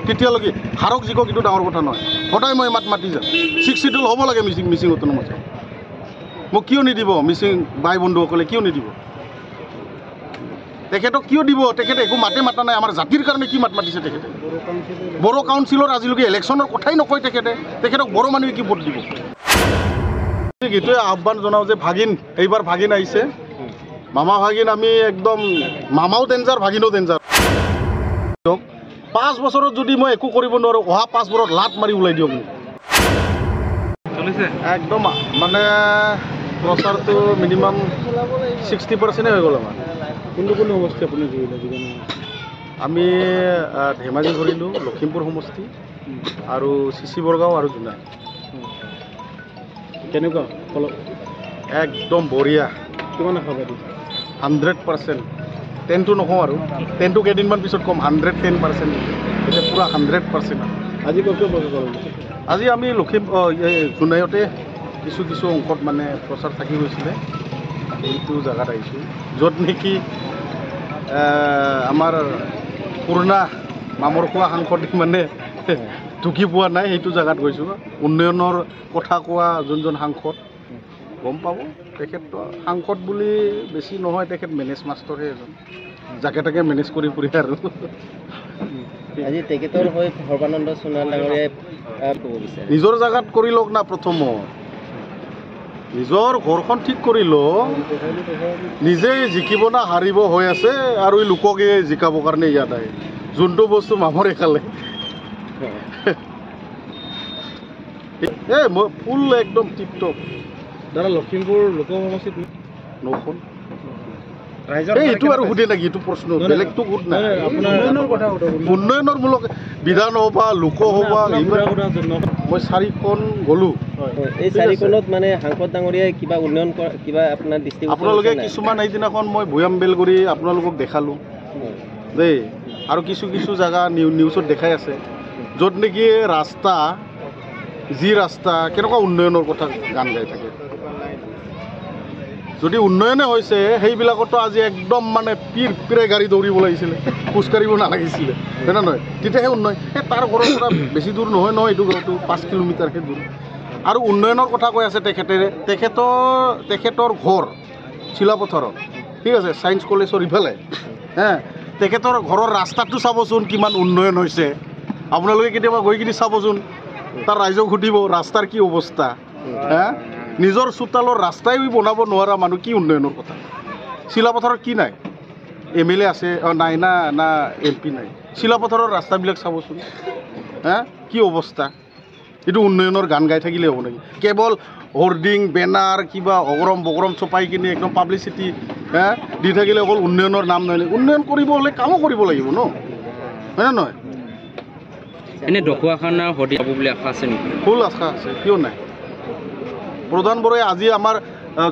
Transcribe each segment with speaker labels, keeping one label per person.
Speaker 1: তেতিয়ালৈকে হাৰক জিকক এইটো ডাঙৰ কথা নহয় সদায় মই মাত মাতি যাম 6 শিডিউল হ'ব লাগে মিচিং অট'নমাছ মোক কিয় নিদিব মিচিং ভাই বন্ধুসকলে কিয় নিদিব তেখেতক কিয় দিব তেখেতে একো মাতে মাতা নাই আমাৰ জাতিৰ কাৰণে কি মাত মাতিছে তেখেতে বড়ো কাউন্সিলৰ আজিলৈকে ইলেকশ্যনৰ কথাই নকয় তেখেতক বড়ো মানুহে কি ভোট দিব এইটোৱে আহ্বান জনাওঁ যে ভাগিন এইবাৰ ভাগিন আহিছে মামা ভাগিন আমি একদম মামাও ডেঞ্জাৰ ভাগিনো ডেঞ্জাৰ 5 বছৰত যদি মই একো কৰিব নোৱাৰোঁ অহা 5 বছৰত লাট মাৰি ওলাই দিয়ক একদম মানে প্ৰচাৰটো মিনিমাম 60% হৈ গ'ল আমাৰ কোনটো সমষ্টি আপুনি আমি ধেমাজি ঘূৰিলোঁ লখিমপুৰ সমষ্টি আৰু চিচি বৰগাঁও আৰু জোনাই কেনেকুৱা একদম বঢ়িয়া কিমান আশাবাদী 100% 10টো নকওঁ আৰু 10টো কেইদিনমান পিছত কম 110% এতিয়া পূৰা 100% আজি ক'ত আজি আমি জোনাইতে কিছু অংশত মানে প্ৰচাৰ থাকি গৈছিলে এইটো জেগাত আহিছোঁ য'ত নেকি আমাৰ পুৰণা মামৰখোৱা সাংসদ মানে ঢুকি পোৱা নাই সেইটো জেগাত গৈছোঁ উন্নয়নৰ কথা কোৱা যোনজন সাংসদ গম পাব তেখেতটো সাংসদ বুলি বেছি নহয় তেখেত মেনেজ মাষ্টৰহে এজন যাকে তাকে মেনেজ কৰি ফুৰে আৰু
Speaker 2: আজি তেখেতৰ হৈ সৰ্বানন্দ সোণোৱাল ডাঙৰীয়াই ক'ব বিচাৰে
Speaker 1: নিজৰ জেগাত কৰি লওক না প্ৰথমত নিজৰ ঘৰখন ঠিক কৰি লওক নিজেই জিকিব না হাৰিব হৈ আছে আৰু এই লোককে জিকাবৰ কাৰণে ইয়াত আহে যোনটো বস্তু মামৰে খালে মই ফুল একদম টিপটপ দাদা লখিমপুৰ লোক সমষ্টিত নখন এইটো আৰু সুধে নেকি এইটো প্ৰশ্ন বেলেগটো সোধ নাই উন্নয়নৰমূলক বিধানসভা লোকসভা মই 4খন গ'লোঁ
Speaker 2: এই 4খনত মানে সাংসদ ডাঙৰীয়াই কিবা উন্নয়ন কিবা আপোনাৰ দৃষ্টিগোচৰ
Speaker 1: আপোনালোকে কিছুমান সেইদিনাখন মই ভৈয়াম বেলগুৰি আপোনালোকক দেখালোঁ দেই আৰু কিছু জেগা নিউজত দেখাই আছে য'ত নেকি ৰাস্তা যি ৰাস্তা কেনেকুৱা উন্নয়নৰ কথা গান গাই থাকে যদি উন্নয়নে হৈছে সেইবিলাকতো আজি একদম মানে পিৰে গাড়ী দৌৰিব লাগিছিলে খোজকাঢ়িব নালাগিছিলে হয় না নহয় তেতিয়াহে উন্নয়ন তাৰ ঘৰৰ পৰা বেছি দূৰ নহয় এইটো ঘৰটো 5 কিলোমিটাৰহে দূৰ আৰু উন্নয়নৰ কথা কৈ আছে তেখেতৰ ঘৰ চিলাপথাৰত ঠিক আছে ছায়েন্স কলেজৰ ইফালে তেখেতৰ ঘৰৰ ৰাস্তাটো চাবচোন কিমান উন্নয়ন হৈছে আপোনালোকে কেতিয়াবা গৈ কিনি চাবচোন তাৰ ৰাইজক সুধিব ৰাস্তাৰ কি অৱস্থা নিজৰ চোতালৰ ৰাস্তাই বনাব নোৱাৰা মানুহ কি উন্নয়নৰ কথা চিলাপথাৰত কি নাই MLA আছে নাই না MP নাই চিলাপথাৰৰ ৰাস্তাবিলাক চাবচোন কি অৱস্থা এইটো উন্নয়নৰ গান গাই থাকিলে হ'ব নেকি কেৱল হোৰ্ডিং বেনাৰ কিবা অগৰম বগৰম চপাই কিনি একদম পাব্লিচিটি দি থাকিলে অকল উন্নয়নৰ নাম নহয় উন্নয়ন কৰিব হ'লে কামো কৰিব লাগিব ন হয় নে নহয়
Speaker 2: এনে ঢকুৱাখানা হদি পাব বুলি আশা আছে নেকি
Speaker 1: ফুল আশা আছে কিয় নাই প্ৰধান বড়োৱে আজি আমাৰ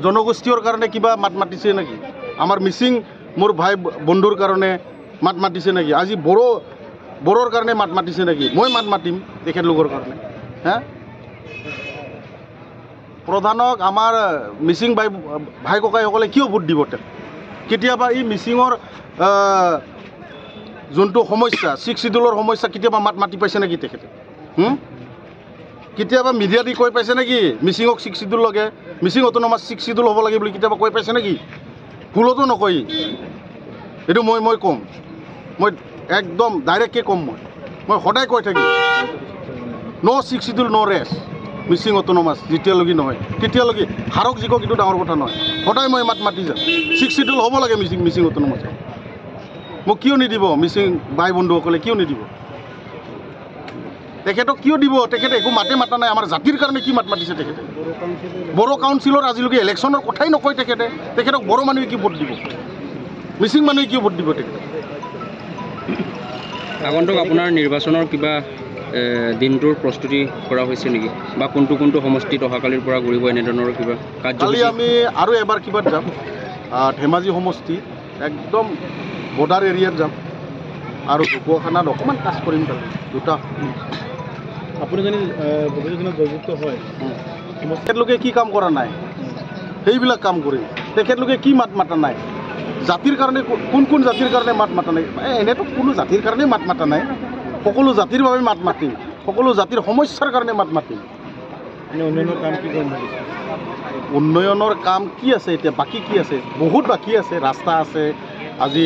Speaker 1: জনগোষ্ঠীৰ কাৰণে কিবা মাত মাতিছে নেকি আমাৰ মিচিং মোৰ ভাই বন্ধুৰ কাৰণে মাত মাতিছে নেকি আজি বড়োৰ কাৰণে মাত মাতিছে নেকি মই মাত মাতিম তেখেতলোকৰ কাৰণে প্ৰধানক আমাৰ মিচিং ভাই ককাইসকলে কিয় ভোট দিব তেওঁক কেতিয়াবা এই মিচিঙৰ যোনটো সমস্যা 6 শিডিউলৰ সমস্যা কেতিয়াবা মাত মাতি পাইছে নেকি তেখেতে কেতিয়াবা মিডিয়া দি কৈ পাইছে নেকি মিচিঙক 6 শিডিউল লাগে মিচিং অট'নমাছ 6 শিডিউল হ'ব লাগে বুলি কেতিয়াবা কৈ পাইছে নেকি ভুলতো নকয় এইটো মই ক'ম মই একদম ডাইৰেক্টকৈ ক'ম মই সদায় কৈ থাকিম ন' 6 শিডিউল ন' ৰেছ মিচিং অট'নমাছ যেতিয়ালৈকে নহয় তেতিয়ালৈকে হাৰক জিকক এইটো ডাঙৰ কথা নহয় সদায় মই মাত মাতি যাম 6 শিডিউল হ'ব লাগে মিচিং অট'নমাছ মোক কিয় নিদিব মিচিং ভাই বন্ধুসকলে কিয় নিদিব তেখেতক কিয় দিব তেখেতে একো মাতে মাতা নাই আমাৰ জাতিৰ কাৰণে কি মাত মাতিছে তেখেতে বড়ো কাউন্সিলৰ আজিলৈকে ইলেকশ্যনৰ কথাই নকয় তেখেতক বড়ো মানুহে কি ভোট দিব মিচিং মানুহে কি ভোট দিব তেখেতে
Speaker 2: আগন্তুক আপোনাৰ নিৰ্বাচনৰ কিবা দিনটোৰ প্ৰস্তুতি কৰা হৈছে নেকি বা কোনটো সমষ্টিত অহাকালিৰ পৰা ঘূৰিব এনেধৰণৰ কিবা
Speaker 1: কালি আমি আৰু এবাৰ কিবাত যাম ধেমাজি সমষ্টি একদম বৰ্ডাৰ এৰিয়াত যাম আৰু ঢকুৱাখানাত অকণমান কাজ কৰিম তাতে দুটা আপুনি যদি জয়যুক্ত হয় তেখেতলোকে কি কাম কৰা নাই সেইবিলাক কাম কৰিম তেখেতলোকে কি মাত মাতা নাই জাতিৰ কাৰণে কোন জাতিৰ কাৰণে মাত মাতা নাই এনেতো কোনো জাতিৰ কাৰণে মাত মাতা নাই সকলো জাতিৰ বাবে মাত মাতিম, সকলো জাতিৰ সমস্যাৰ কাৰণে মাত মাতিম।
Speaker 3: উন্নয়নৰ কাম কি কৰিম?
Speaker 1: উন্নয়নৰ কাম কি আছে এতিয়া? বাকী কি আছে? বহুত বাকী আছে। ৰাস্তা আছে, আজি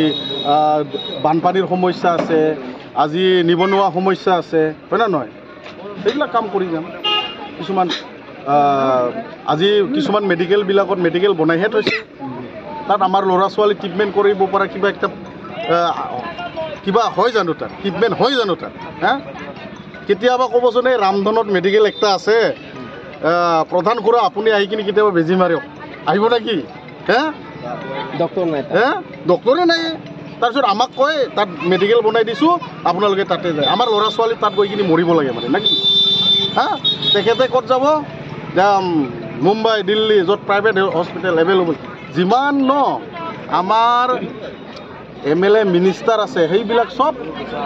Speaker 1: বানপানীৰ সমস্যা আছে, আজি নিবনুৱা সমস্যা আছে, হয় না নহয়? সেইবিলাক কাম কৰি যাম। কিছুমান আজি কিছুমান মেডিকেলবিলাকত মেডিকেল বনাইহে থৈছে, তাত আমাৰ ল'ৰা ছোৱালী ট্ৰিটমেণ্ট কৰিব পৰা কিবা হয় জানো তাত? ট্ৰিটমেণ্ট হয় জানো তাত? হা, কেতিয়াবা ক'বচোন এই ৰামধনত মেডিকেল একটা আছে, প্ৰধান খুৰা আপুনি আহি কিনে কেতিয়াবা বেজি মাৰক, আহিব নেকি? হে,
Speaker 3: ডক্টৰ নাই,
Speaker 1: ডক্টৰে নাই। তাৰপিছত আমাক কয় তাত মেডিকেল বনাই দিছোঁ, আপোনালোকে তাতে যায়। আমাৰ ল'ৰা ছোৱালী তাত গৈ কিনে মৰিব লাগে মানে নেকি? হা, তেখেতে ক'ত যাব? মুম্বাই, দিল্লী, য'ত প্ৰাইভেট হস্পিটেল এভেইলেবল যিমান আমাৰ MLA মিনিষ্টাৰ আছে, সেইবিলাক চব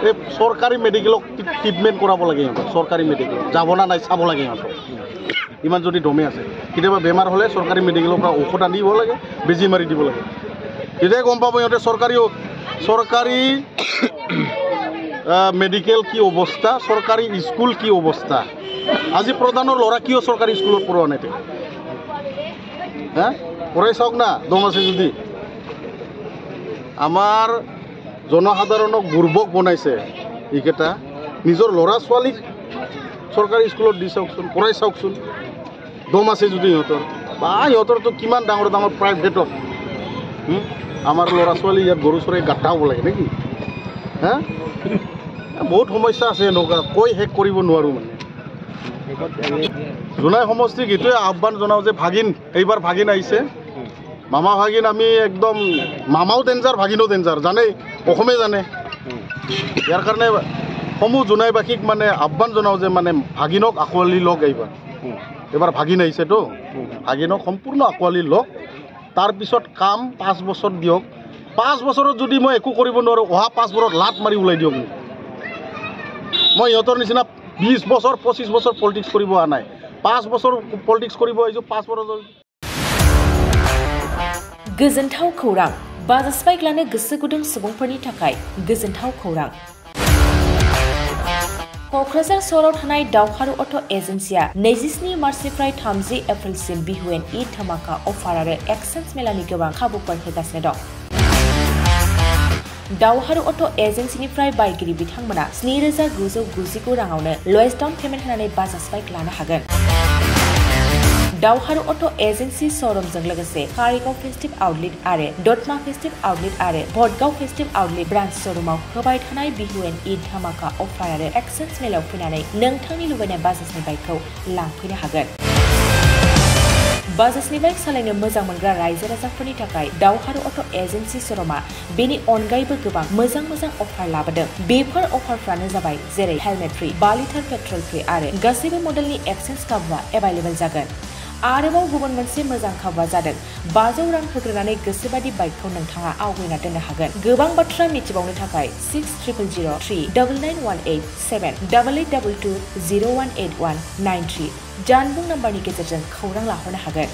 Speaker 1: এই চৰকাৰী মেডিকেলক ট্ৰিটমেণ্ট কৰাব লাগে। সিহঁতক চৰকাৰী মেডিকেল যাব না নাই চাব লাগে। সিহঁতক ইমান যদি দমে আছে, কেতিয়াবা বেমাৰ হ'লে চৰকাৰী মেডিকেলৰ পৰা ঔষধ আনিব লাগে, বেজি মাৰি দিব লাগে। তেতিয়াই গম পাব সিহঁতে চৰকাৰী মেডিকেল কি অৱস্থা, চৰকাৰী স্কুল কি অৱস্থা। আজি প্ৰধানৰ ল'ৰা কিয় চৰকাৰী স্কুলত পঢ়োৱা নাই? হা, পঢ়াই চাওক না, দম আছে যদি। আমাৰ জনসাধাৰণক বুৰ্বক বনাইছে এইকেইটা। নিজৰ ল'ৰা ছোৱালীক চৰকাৰী স্কুলত দি চাওকচোন, পঢ়াই চাওকচোন, দম আছে যদি সিহঁতৰ। বা সিহঁতৰতো কিমান ডাঙৰ ডাঙৰ প্ৰাইভেটত আমাৰ ল'ৰা ছোৱালী ইয়াত গৰু চৰাই গাঁঠা হ'ব লাগে নেকি? হা, বহুত সমস্যা আছে এনেকুৱা, কৈ শেষ কৰিব নোৱাৰোঁ মানে। জোনাই সমষ্টিক এইটোৱে আহ্বান জনাওঁ যে ভাগিন, এইবাৰ ভাগিন আহিছে, মামা ভাগিন। আমি একদম মামাও ডেঞ্জাৰ, ভাগিনো ডেঞ্জাৰ, জানেই, অসমে জানে। ইয়াৰ কাৰণে সমূহ জোনাইবাসীক মানে আহ্বান জনাওঁ যে মানে ভাগিনক আঁকোৱালি লওক। এইবাৰ ভাগিন আহিছেতো, ভাগিনক সম্পূৰ্ণ আঁকোৱালি লওক। তাৰপিছত কাম 5 বছৰ দিয়ক। 5 বছৰত যদি মই একো কৰিব নোৱাৰোঁ, অহা 5 বছৰত লাট মাৰি ওলাই দিয়ক। মই সিহঁতৰ নিচিনা 20 বছৰ 25 বছৰ পলিটিক্স কৰিব অহা নাই, 5 বছৰ পলিটিক্স কৰিব আহিছোঁ। 5 বছৰ
Speaker 4: गोजोनथाव खौरां, बाजाज बाइक लानो गोसो गुदुं सुबुंफोरनि थाखाय गोजोनथाव खौरां। क'क्राझार सहराव थानाय दावहारु अट' एजेन्सिया 27 मार्चनिफ्राय 30 एप्रिलसिम बिहुएन ईद धमाका अफार आरो एक्सचेन्ज मेलानि गोबां खाबुफोर होगासिनो दं। दावहारु अट' एजेन्सिनिफ्राय बायगिरि बिथांमोना 7,999 राङावनो लवेस्ट डाउन पेमेन्ट होनानै बाजाज बाइक लानो हागोन। दावहारु अट' एजेन्सि श'रुमजों लोगोसे कारिगाव फेस्टिभ आउटलेट आरो दतमा फेस्टिभ आउटलेट आरो भटगाव फेस्टिभ आउटलेट ब्रान्च श'रुमाव होबाय थानाय बिहुएन ईद धमाका अफार आरो एक्सचेन्ज मेलाव फैनानै नोंथांनि लुबैनाय बाजाजनि बाइकखौ लांफैनो हागोन। बाजाजनि बाइक सालायनो मोजां मोनग्रा रायजो राजाफोरनि थाखाय दावहारु अट' एजेन्सि श'रुमा बेनि अनगायैबो गोबां मोजां अफार लाबोदों। बेफोर अफारफ्रानो जाबाय जेरै हेलमेट फ्रि, 2 लिटार पेट्रल फ्रि आरो गासैबो मडेलनि एक्सचेन्ज खाबुआ एभेलेबल जागोन। आरोबाव गुबुन मोनसे मोजां खाबुआ जादों 500 रां होग्रोनानै गोसोबादि बाइकखौ नोंथाङा आवगायना दोननो हागोन। गोबां बाथ्रा मिथिबावनो थाखाय 600039878822018193 जानबुं नाम्बारनि गेजेरजों खौरां लाहरनो हागोन।